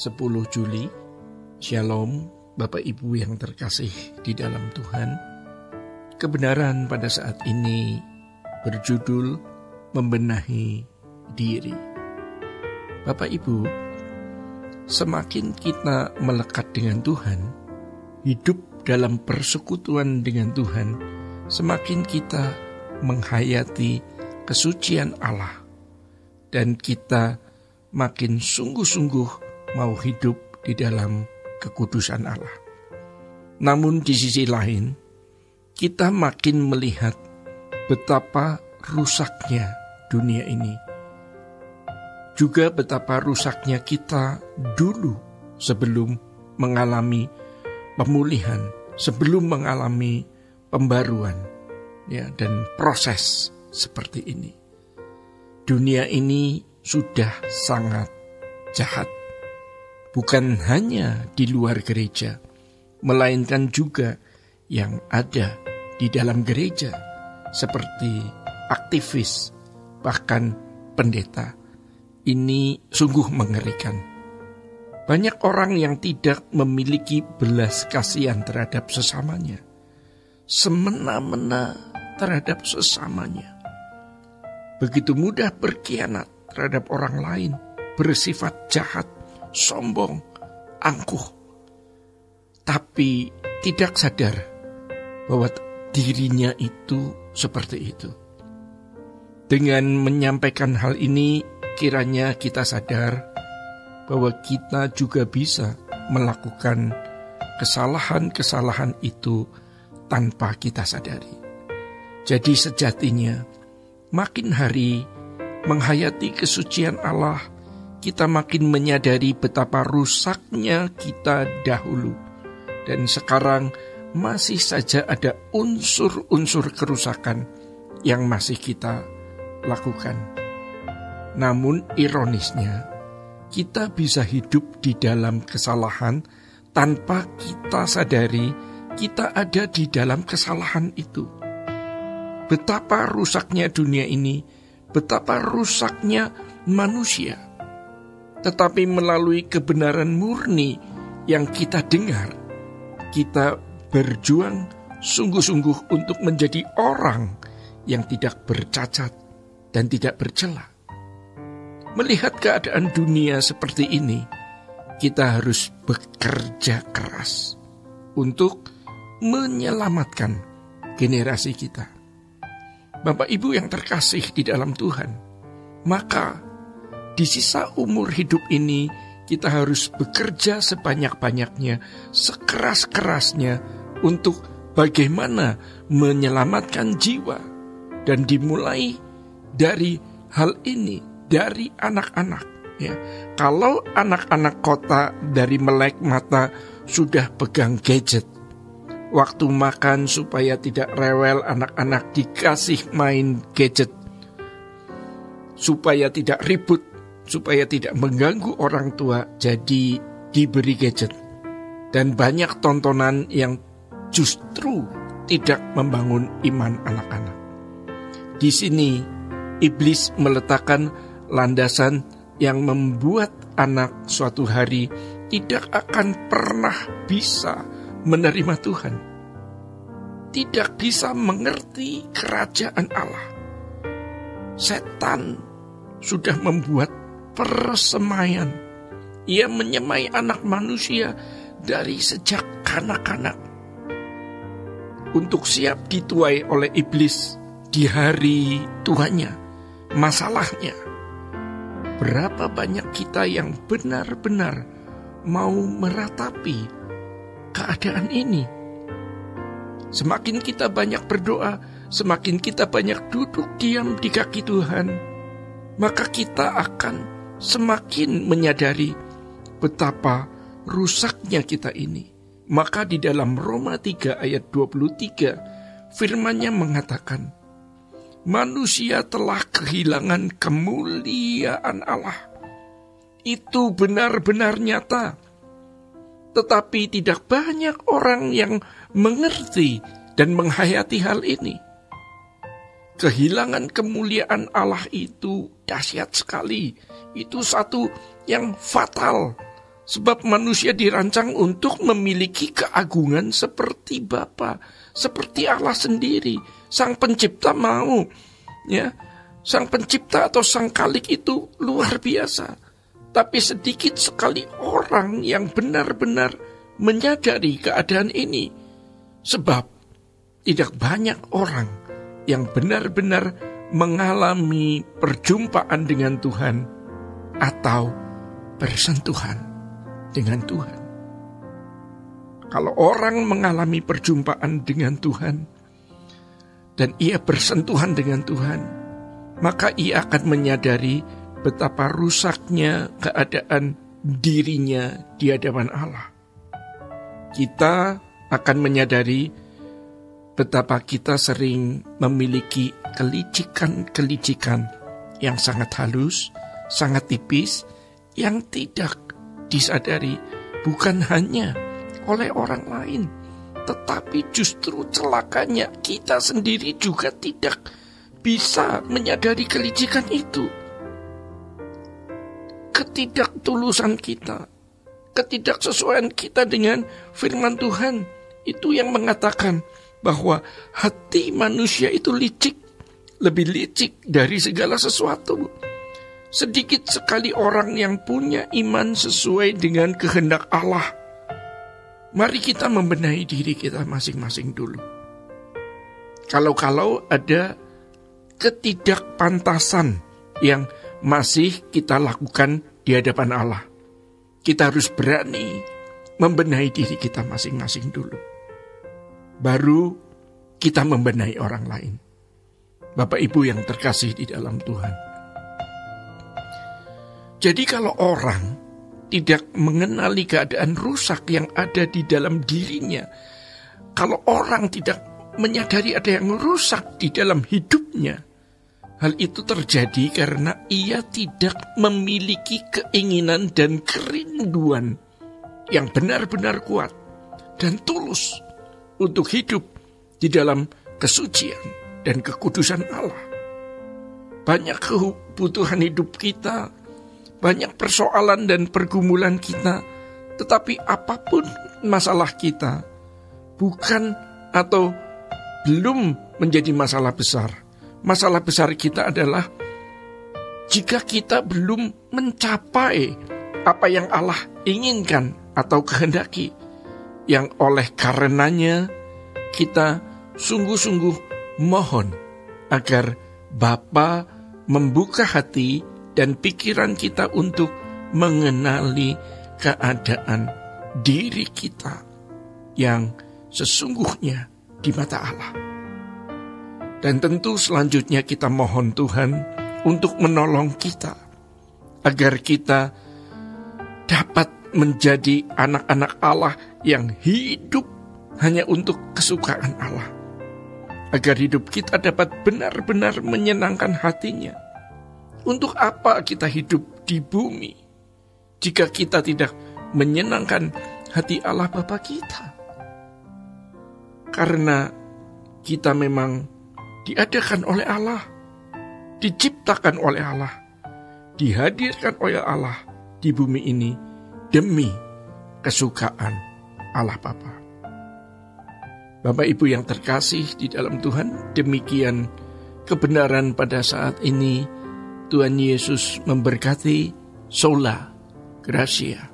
10 Juli. Shalom Bapak Ibu yang terkasih di dalam Tuhan. Kebenaran pada saat ini berjudul membenahi diri. Bapak Ibu, semakin kita melekat dengan Tuhan, hidup dalam persekutuan dengan Tuhan, semakin kita menghayati kesucian Allah, dan kita makin sungguh-sungguh mau hidup di dalam kekudusan Allah. Namun di sisi lain, kita makin melihat betapa rusaknya dunia ini. Juga betapa rusaknya kita dulu sebelum mengalami pemulihan, sebelum mengalami pembaruan, dan proses seperti ini. Dunia ini sudah sangat jahat. Bukan hanya di luar gereja, melainkan juga yang ada di dalam gereja, seperti aktivis, bahkan pendeta. Ini sungguh mengerikan. Banyak orang yang tidak memiliki belas kasihan terhadap sesamanya, semena-mena terhadap sesamanya. Begitu mudah berkhianat terhadap orang lain, bersifat jahat, sombong, angkuh, tapi tidak sadar bahwa dirinya itu seperti itu. Dengan menyampaikan hal ini, kiranya kita sadar bahwa kita juga bisa melakukan kesalahan-kesalahan itu tanpa kita sadari. Jadi sejatinya, makin hari menghayati kesucian Allah, kita makin menyadari betapa rusaknya kita dahulu. Dan sekarang masih saja ada unsur-unsur kerusakan yang masih kita lakukan. Namun ironisnya, kita bisa hidup di dalam kesalahan tanpa kita sadari kita ada di dalam kesalahan itu. Betapa rusaknya dunia ini, betapa rusaknya manusia. Tetapi melalui kebenaran murni yang kita dengar, kita berjuang sungguh-sungguh untuk menjadi orang yang tidak bercacat dan tidak bercela. Melihat keadaan dunia seperti ini, kita harus bekerja keras untuk menyelamatkan generasi kita. Bapak Ibu yang terkasih di dalam Tuhan, maka di sisa umur hidup ini, kita harus bekerja sebanyak-banyaknya, sekeras-kerasnya untuk bagaimana menyelamatkan jiwa. Dan dimulai dari hal ini, dari anak-anak. Kalau anak-anak kota dari melek mata sudah pegang gadget, waktu makan supaya tidak rewel anak-anak dikasih main gadget, supaya tidak ribut, supaya tidak mengganggu orang tua, jadi diberi gadget. Dan banyak tontonan yang justru tidak membangun iman anak-anak. Di sini, iblis meletakkan landasan yang membuat anak suatu hari tidak akan pernah bisa menerima Tuhan. Tidak bisa mengerti kerajaan Allah. Setan sudah membuat persemaian. Ia menyemai anak manusia dari sejak kanak-kanak untuk siap dituai oleh iblis di hari tuanya. Masalahnya, berapa banyak kita yang benar-benar mau meratapi keadaan ini? Semakin kita banyak berdoa, semakin kita banyak duduk diam di kaki Tuhan, maka kita akan semakin menyadari betapa rusaknya kita ini. Maka di dalam Roma 3 ayat 23, firman-Nya mengatakan, manusia telah kehilangan kemuliaan Allah. Itu benar-benar nyata. Tetapi tidak banyak orang yang mengerti dan menghayati hal ini. Kehilangan kemuliaan Allah itu dahsyat sekali. Itu satu yang fatal. Sebab manusia dirancang untuk memiliki keagungan seperti Bapa, seperti Allah sendiri. Sang pencipta mau, ya, sang pencipta atau sang Khalik itu luar biasa. Tapi sedikit sekali orang yang benar-benar menyadari keadaan ini. Sebab tidak banyak orang yang benar-benar mengalami perjumpaan dengan Tuhan atau bersentuhan dengan Tuhan. Kalau orang mengalami perjumpaan dengan Tuhan dan ia bersentuhan dengan Tuhan, maka ia akan menyadari betapa rusaknya keadaan dirinya di hadapan Allah. Kita akan menyadari betapa kita sering memiliki kelicikan-kelicikan yang sangat halus, sangat tipis, yang tidak disadari bukan hanya oleh orang lain, tetapi justru celakanya kita sendiri juga tidak bisa menyadari kelicikan itu. Ketidaktulusan kita, ketidaksesuaian kita dengan firman Tuhan, itu yang mengatakan bahwa hati manusia itu licik, lebih licik dari segala sesuatu. Sedikit sekali orang yang punya iman sesuai dengan kehendak Allah. Mari kita membenahi diri kita masing-masing dulu. Kalau ada ketidakpantasan yang masih kita lakukan di hadapan Allah, kita harus berani membenahi diri kita masing-masing dulu. Baru kita membenahi orang lain. Bapak Ibu yang terkasih di dalam Tuhan. Jadi kalau orang tidak mengenali keadaan rusak yang ada di dalam dirinya, kalau orang tidak menyadari ada yang rusak di dalam hidupnya, hal itu terjadi karena ia tidak memiliki keinginan dan kerinduan yang benar-benar kuat dan tulus untuk hidup di dalam kesucian dan kekudusan Allah. Banyak kebutuhan hidup kita, banyak persoalan dan pergumulan kita, tetapi apapun masalah kita, bukan atau belum menjadi masalah besar. Masalah besar kita adalah jika kita belum mencapai apa yang Allah inginkan atau kehendaki, yang oleh karenanya kita sungguh-sungguh mohon agar Bapa membuka hati dan pikiran kita untuk mengenali keadaan diri kita yang sesungguhnya di mata Allah. Dan tentu selanjutnya kita mohon Tuhan untuk menolong kita, agar kita dapat menjadi anak-anak Allah yang hidup hanya untuk kesukaan Allah. Agar hidup kita dapat benar-benar menyenangkan hatinya. Untuk apa kita hidup di bumi jika kita tidak menyenangkan hati Allah Bapa kita? Karena kita memang diadakan oleh Allah, diciptakan oleh Allah, dihadirkan oleh Allah di bumi ini demi kesukaan Allah Bapa. Bapak Ibu yang terkasih di dalam Tuhan, demikian kebenaran pada saat ini. Tuhan Yesus memberkati. Sola Gracia.